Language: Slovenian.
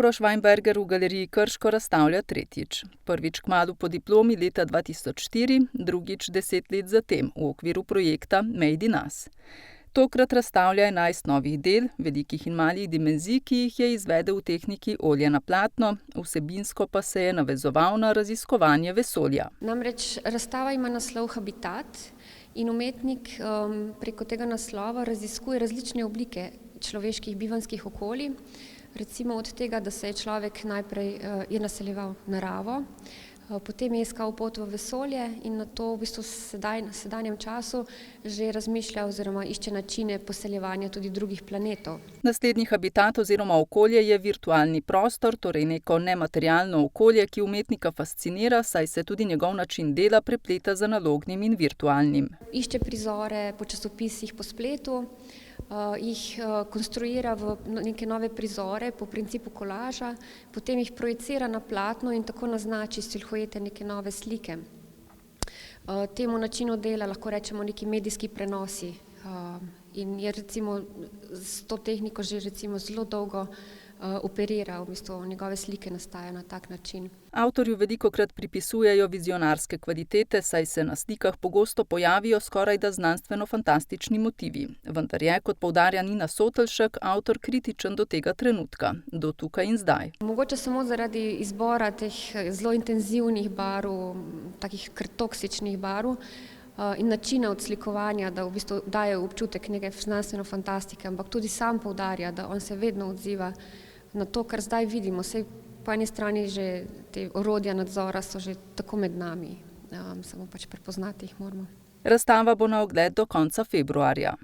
Uroš Weinberger v galeriji Krško razstavlja tretjič. Prvič kmalu po diplomi leta 2004, drugič 10 let zatem v okviru projekta Made in Us. Tokrat razstavlja 11 novih del, velikih in malih dimenzij, ki jih je izvedel v tehniki olje na platno, vsebinsko pa se je navezoval na raziskovanje vesolja. Namreč razstava ima naslov Habitat in umetnik preko tega naslova raziskuje različne oblike človeških bivanjskih okolij. Recimo od tega, da se je človek najprej je naseljeval naravo, potem je iskal pot v vesolje in nato v bistvu v sedanjem času že razmišlja oziroma išče načine poseljevanja tudi drugih planetov. Naslednji habitat oziroma okolje je virtualni prostor, torej neko nematerialno okolje, ki umetnika fascinira, saj se tudi njegov način dela prepleta z analognim in virtualnim. Išče prizore po časopisih, po spletu, jih konstruira v neke nove prizore po principu kolaža, potem jih projicira na platno in tako naznači silhuete neke nove slike. Temu načinu dela lahko rečemo neki medijski prenosi in je recimo s to tehniko že recimo zelo dolgo operira, v bistvu njegove slike nastajajo na tak način. Avtorju velikokrat pripisujejo vizionarske kvalitete, saj se na slikah pogosto pojavijo skorajda znanstveno-fantastični motivi. Vendar je, kot poudarja Nina Sotelšek, avtor kritičen do tega trenutka, do tukaj in zdaj. Mogoče samo zaradi izbora teh zelo intenzivnih barv, takih kar toksičnih barv, in načina odslikovanja, da v bistvu daje občutek neke znanstvene fantastike, ampak tudi sam poudarja, da on se vedno odziva na to, kar zdaj vidimo. Saj po eni strani že te orodja nadzora so že tako med nami, samo pač prepoznati jih moramo. Razstava bo na ogled do konca februarja.